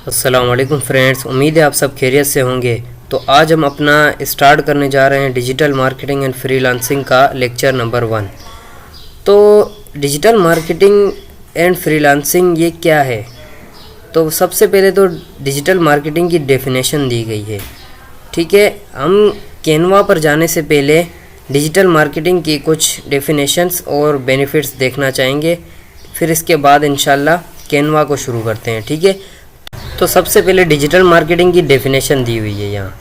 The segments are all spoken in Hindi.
अस्सलाम वालेकुम फ्रेंड्स, उम्मीद है आप सब खैरियत से होंगे। तो आज हम अपना स्टार्ट करने जा रहे हैं डिजिटल मार्केटिंग एंड फ्रीलांसिंग का लेक्चर नंबर 1। तो डिजिटल मार्केटिंग एंड फ्रीलांसिंग ये क्या है? तो सबसे पहले तो डिजिटल मार्केटिंग की डेफिनेशन दी गई है। ठीक है, हम कैनवा पर जाने से पहले डिजिटल मार्केटिंग की कुछ डेफिनेशंस और बेनिफिट्स देखना चाहेंगे, फिर इसके बाद इंशाल्लाह कैनवा को शुरू करते हैं। ठीक है, तो सबसे पहले डिजिटल मार्केटिंग की डेफिनेशन दी हुई है यहाँ।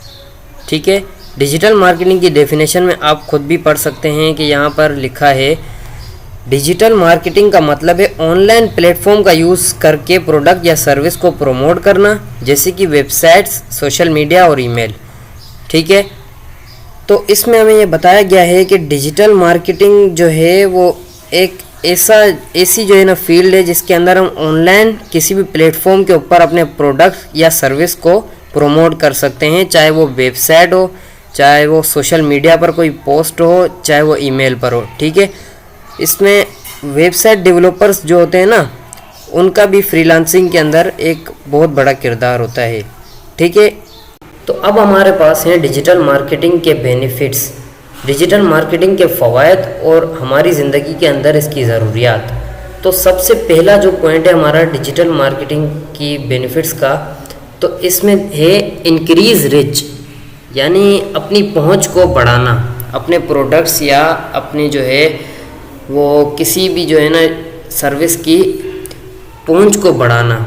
ठीक है, डिजिटल मार्केटिंग की डेफिनेशन में आप खुद भी पढ़ सकते हैं कि यहाँ पर लिखा है डिजिटल मार्केटिंग का मतलब है ऑनलाइन प्लेटफॉर्म का यूज़ करके प्रोडक्ट या सर्विस को प्रमोट करना, जैसे कि वेबसाइट्स, सोशल मीडिया और ईमेल। ठीक है, तो इसमें हमें ये बताया गया है कि डिजिटल मार्केटिंग जो है वो एक ऐसी जो है ना फील्ड है जिसके अंदर हम ऑनलाइन किसी भी प्लेटफॉर्म के ऊपर अपने प्रोडक्ट या सर्विस को प्रमोट कर सकते हैं, चाहे वो वेबसाइट हो, चाहे वो सोशल मीडिया पर कोई पोस्ट हो, चाहे वो ईमेल पर हो। ठीक है, इसमें वेबसाइट डेवलपर्स जो होते हैं ना, उनका भी फ्रीलांसिंग के अंदर एक बहुत बड़ा किरदार होता है। ठीक है, तो अब हमारे पास हैं डिजिटल मार्केटिंग के बेनिफिट्स, डिजिटल मार्केटिंग के फ़वायद और हमारी ज़िंदगी के अंदर इसकी ज़रूरियात। तो सबसे पहला जो पॉइंट है हमारा डिजिटल मार्केटिंग की बेनिफिट्स का, तो इसमें है इंक्रीज़ रीच, यानी अपनी पहुंच को बढ़ाना, अपने प्रोडक्ट्स या अपनी जो है वो किसी भी जो है ना सर्विस की पहुंच को बढ़ाना।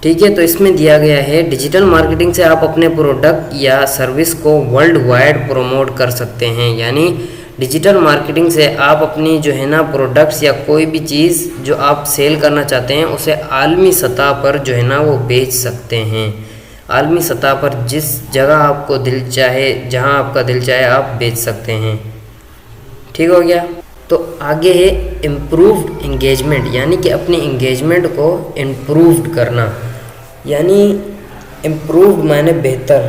ठीक है, तो इसमें दिया गया है डिजिटल मार्केटिंग से आप अपने प्रोडक्ट या सर्विस को वर्ल्ड वाइड प्रमोट कर सकते हैं। यानी डिजिटल मार्केटिंग से आप अपनी जो है ना प्रोडक्ट्स या कोई भी चीज़ जो आप सेल करना चाहते हैं उसे आलमी सतह पर जो है ना वो बेच सकते हैं। आलमी सतह पर जिस जगह आपको दिल चाहे, जहां आपका दिल चाहे, आप बेच सकते हैं। ठीक हो गया। तो आगे है इम्प्रूव्ड इंगेजमेंट, यानी कि अपनी इंगेजमेंट को इम्प्रूव्ड करना, यानी इम्प्रूव्ड माने बेहतर,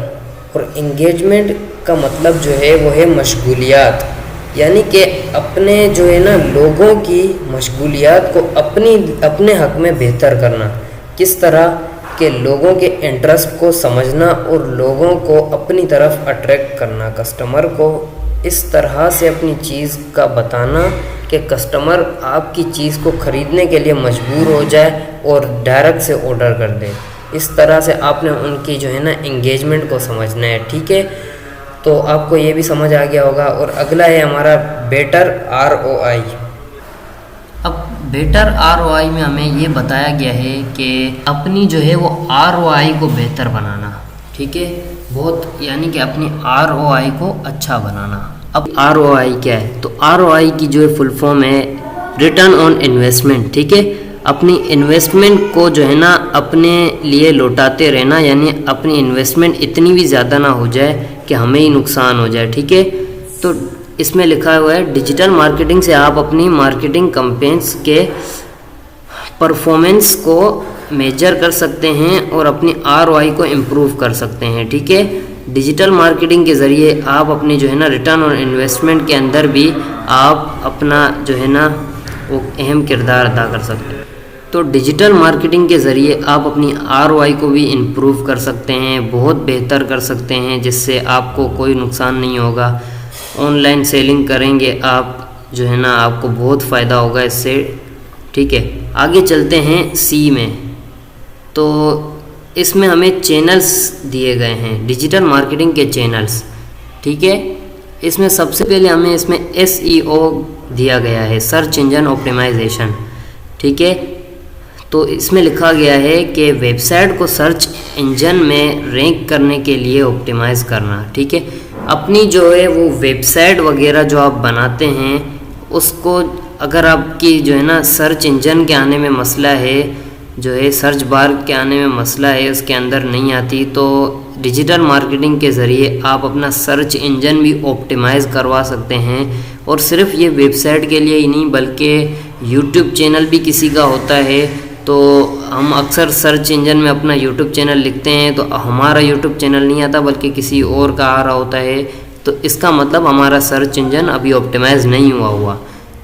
और इंगेजमेंट का मतलब जो है वो है मशगूलियात, यानी कि अपने जो है ना लोगों की मशगूलियात को अपने हक में बेहतर करना। किस तरह के लोगों के इंटरेस्ट को समझना और लोगों को अपनी तरफ अट्रैक्ट करना, कस्टमर को इस तरह से अपनी चीज़ का बताना कि कस्टमर आपकी चीज़ को ख़रीदने के लिए मजबूर हो जाए और डायरेक्ट से ऑर्डर कर दे। इस तरह से आपने उनकी जो है ना इंगेजमेंट को समझना है। ठीक है, तो आपको ये भी समझ आ गया होगा। और अगला है हमारा बेटर ROI। अब बेटर ROI में हमें ये बताया गया है कि अपनी जो है वो ROI को बेहतर बनाना। ठीक है, बहुत, यानी कि अपनी ROI को अच्छा बनाना। अब ROI क्या है? तो ROI की जो है फुल फॉर्म है रिटर्न ऑन इन्वेस्टमेंट। ठीक है, अपनी इन्वेस्टमेंट को जो है ना अपने लिए लौटाते रहना, यानी अपनी इन्वेस्टमेंट इतनी भी ज़्यादा ना हो जाए कि हमें ही नुकसान हो जाए। ठीक है, तो इसमें लिखा हुआ है डिजिटल मार्केटिंग से आप अपनी मार्केटिंग कैंपेन्स के परफॉर्मेंस को मेजर कर सकते हैं और अपनी ROI को इम्प्रूव कर सकते हैं। ठीक है, डिजिटल मार्केटिंग के ज़रिए आप अपनी जो है ना रिटर्न ऑन इन्वेस्टमेंट के अंदर भी आप अपना जो है ना वो अहम किरदार अदा कर सकते हैं। तो डिजिटल मार्केटिंग के ज़रिए आप अपनी ROI को भी इम्प्रूव कर सकते हैं, बहुत बेहतर कर सकते हैं, जिससे आपको कोई नुकसान नहीं होगा। ऑनलाइन सेलिंग करेंगे आप जो है ना, आपको बहुत फ़ायदा होगा इससे। ठीक है, आगे चलते हैं C में। तो इसमें हमें चैनल्स दिए गए हैं, डिजिटल मार्केटिंग के चैनल्स। ठीक है, इसमें सबसे पहले हमें इसमें SEO दिया गया है, सर्च इंजन ऑप्टिमाइजेशन। ठीक है, तो इसमें लिखा गया है कि वेबसाइट को सर्च इंजन में रैंक करने के लिए ऑप्टिमाइज़ करना। ठीक है, अपनी जो है वो वेबसाइट वगैरह जो आप बनाते हैं उसको अगर आपकी जो है ना सर्च इंजन के आने में मसला है, जो है सर्च बार के आने में मसला है, उसके अंदर नहीं आती, तो डिजिटल मार्केटिंग के ज़रिए आप अपना सर्च इंजन भी ऑप्टिमाइज़ करवा सकते हैं। और सिर्फ ये वेबसाइट के लिए ही नहीं, बल्कि यूट्यूब चैनल भी किसी का होता है, तो हम अक्सर सर्च इंजन में अपना यूट्यूब चैनल लिखते हैं तो हमारा यूट्यूब चैनल नहीं आता बल्कि किसी और का आ रहा होता है, तो इसका मतलब हमारा सर्च इंजन अभी ऑप्टिमाइज़ नहीं हुआ।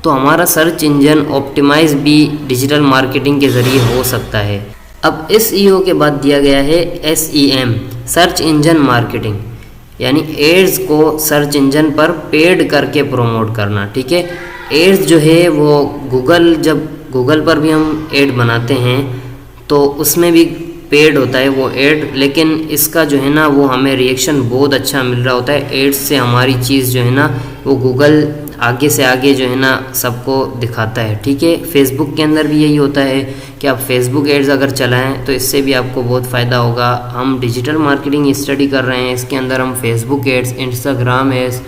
तो हमारा सर्च इंजन ऑप्टिमाइज़ भी डिजिटल मार्केटिंग के ज़रिए हो सकता है। अब SEO के बाद दिया गया है SEM, सर्च इंजन मार्केटिंग, यानी एड्स को सर्च इंजन पर पेड करके प्रमोट करना। ठीक है, एड्स जो है वो जब गूगल पर भी हम एड बनाते हैं तो उसमें भी पेड होता है वो एड, लेकिन इसका जो है ना वो हमें रिएक्शन बहुत अच्छा मिल रहा होता है। एड्स से हमारी चीज़ जो है ना वो गूगल आगे से आगे जो है ना सबको दिखाता है। ठीक है, फेसबुक के अंदर भी यही होता है कि आप फेसबुक एड्स अगर चलाएं तो इससे भी आपको बहुत फ़ायदा होगा। हम डिजिटल मार्केटिंग स्टडी कर रहे हैं, इसके अंदर हम फेसबुक एड्स, इंस्टाग्राम एड्स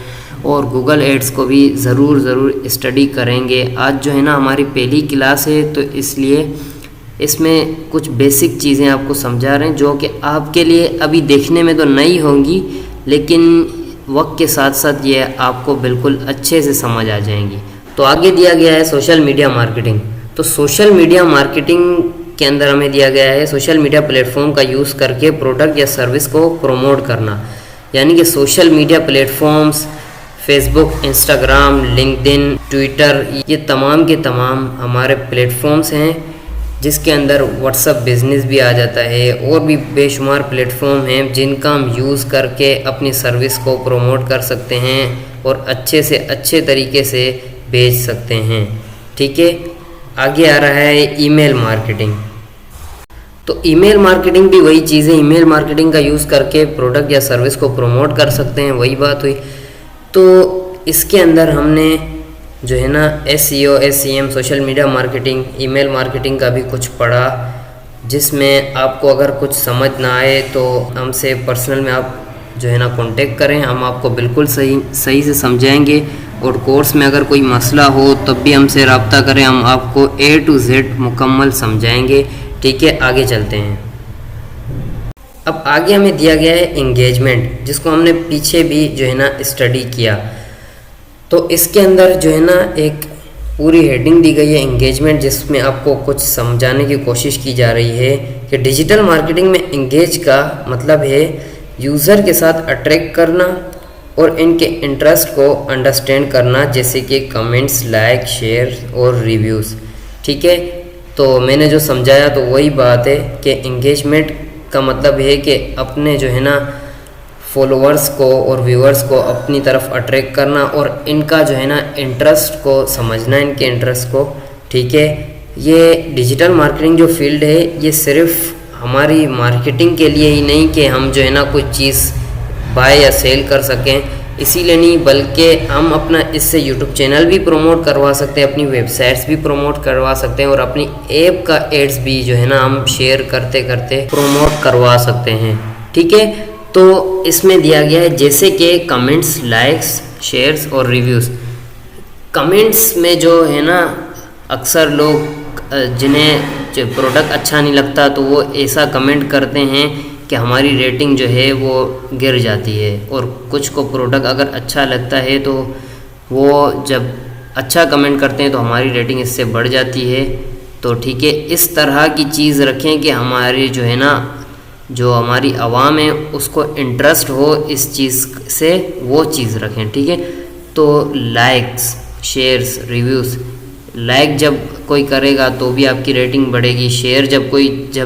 और गूगल एड्स को भी ज़रूर स्टडी करेंगे। आज जो है ना हमारी पहली क्लास है तो इसलिए इसमें कुछ बेसिक चीज़ें आपको समझा रहे हैं जो कि आपके लिए अभी देखने में तो नई होंगी, लेकिन वक्त के साथ साथ ये आपको बिल्कुल अच्छे से समझ आ जाएंगी। तो आगे दिया गया है सोशल मीडिया मार्केटिंग। तो सोशल मीडिया मार्केटिंग के अंदर हमें दिया गया है सोशल मीडिया प्लेटफॉर्म का यूज़ करके प्रोडक्ट या सर्विस को प्रमोट करना, यानी कि social media platforms Facebook, Instagram, LinkedIn, Twitter, ये तमाम के तमाम हमारे प्लेटफॉर्म्स हैं, जिसके अंदर व्हाट्सअप बिज़नेस भी आ जाता है और भी बेशुमार प्लेटफॉर्म हैं जिनका हम यूज़ करके अपनी सर्विस को प्रमोट कर सकते हैं और अच्छे से अच्छे तरीके से बेच सकते हैं। ठीक है, आगे आ रहा है ईमेल मार्केटिंग। तो ईमेल मार्केटिंग भी वही चीज़ है, ईमेल मार्केटिंग का यूज़ करके प्रोडक्ट या सर्विस को प्रमोट कर सकते हैं, वही बात हुई। तो इसके अंदर हमने जो है ना SEO, SEM, social media marketing, email marketing का भी कुछ पढ़ा, जिसमें आपको अगर कुछ समझ ना आए तो हमसे पर्सनल में आप जो है ना कांटेक्ट करें, हम आपको बिल्कुल सही से समझाएंगे। और कोर्स में अगर कोई मसला हो तब भी हमसे रब्ता करें, हम आपको A to Z मुकम्मल समझाएंगे। ठीक है, आगे चलते हैं। अब आगे हमें दिया गया है एंगेजमेंट, जिसको हमने पीछे भी जो है ना स्टडी किया। तो इसके अंदर जो है ना एक पूरी हेडिंग दी गई है एंगेजमेंट, जिसमें आपको कुछ समझाने की कोशिश की जा रही है कि डिजिटल मार्केटिंग में एंगेज का मतलब है यूज़र के साथ अट्रैक्ट करना और इनके इंटरेस्ट को अंडरस्टैंड करना, जैसे कि कमेंट्स, लाइक, शेयर और रिव्यूज़। ठीक है, तो मैंने जो समझाया तो वही बात है कि एंगेजमेंट का मतलब है कि अपने जो है ना फॉलोअर्स को और व्यूअर्स को अपनी तरफ अट्रैक्ट करना और इनका जो है ना इंटरेस्ट को समझना, इनके इंटरेस्ट को। ठीक है, ये डिजिटल मार्केटिंग जो फील्ड है ये सिर्फ हमारी मार्केटिंग के लिए ही नहीं कि हम जो है ना कोई चीज़ बाय या सेल कर सकें, इसीलिए नहीं, बल्कि हम अपना इससे यूट्यूब चैनल भी प्रमोट करवा सकते हैं, अपनी वेबसाइट्स भी प्रमोट करवा सकते हैं और अपनी ऐप का एड्स भी जो है ना हम शेयर करते करते प्रमोट करवा सकते हैं। ठीक है, तो इसमें दिया गया है जैसे कि कमेंट्स, लाइक्स, शेयर्स और रिव्यूज़। कमेंट्स में जो है ना अक्सर लोग जिन्हें जो प्रोडक्ट अच्छा नहीं लगता तो वो ऐसा कमेंट करते हैं कि हमारी रेटिंग जो है वो गिर जाती है, और कुछ को प्रोडक्ट अगर अच्छा लगता है तो वो जब अच्छा कमेंट करते हैं तो हमारी रेटिंग इससे बढ़ जाती है। तो ठीक है, इस तरह की चीज़ रखें कि हमारी जो है ना जो हमारी आवाम है उसको इंटरेस्ट हो इस चीज़ से, वो चीज़ रखें। ठीक है, तो लाइक्स, शेयर्स, रिव्यूज़, लाइक जब कोई करेगा तो भी आपकी रेटिंग बढ़ेगी, शेयर जब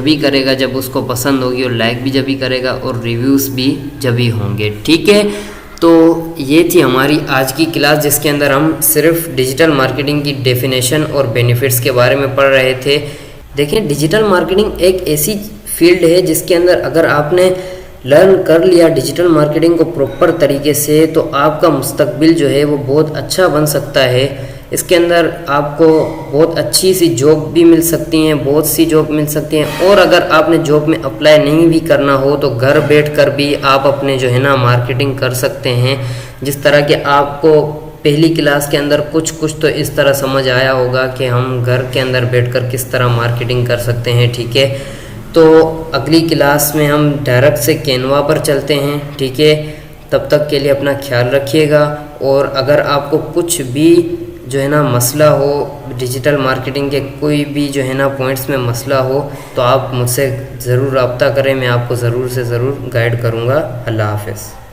भी करेगा जब उसको पसंद होगी, और लाइक भी जब भी करेगा, और रिव्यूज़ भी जब भी होंगे। ठीक है, तो ये थी हमारी आज की क्लास, जिसके अंदर हम सिर्फ डिजिटल मार्केटिंग की डेफिनेशन और बेनिफिट्स के बारे में पढ़ रहे थे। देखिए, डिजिटल मार्केटिंग एक ऐसी फील्ड है जिसके अंदर अगर आपने लर्न कर लिया डिजिटल मार्केटिंग को प्रॉपर तरीके से तो आपका मुस्तकबिल जो है वो बहुत अच्छा बन सकता है। इसके अंदर आपको बहुत अच्छी सी जॉब भी मिल सकती हैं, बहुत सी जॉब मिल सकती हैं, और अगर आपने जॉब में अप्लाई नहीं भी करना हो तो घर बैठकर भी आप अपने जो है ना मार्केटिंग कर सकते हैं। जिस तरह के आपको पहली क्लास के अंदर कुछ तो इस तरह समझ आया होगा कि हम घर के अंदर बैठकर किस तरह मार्केटिंग कर सकते हैं। ठीक है, तो अगली क्लास में हम डायरेक्ट से कैनवा पर चलते हैं। ठीक है, तब तक के लिए अपना ख्याल रखिएगा, और अगर आपको कुछ भी जो है ना मसला हो डिजिटल मार्केटिंग के, कोई भी जो है ना पॉइंट्स में मसला हो तो आप मुझसे ज़रूर रब्ता करें, मैं आपको ज़रूर से ज़रूर गाइड करूँगा। अल्लाह हाफ़िज़।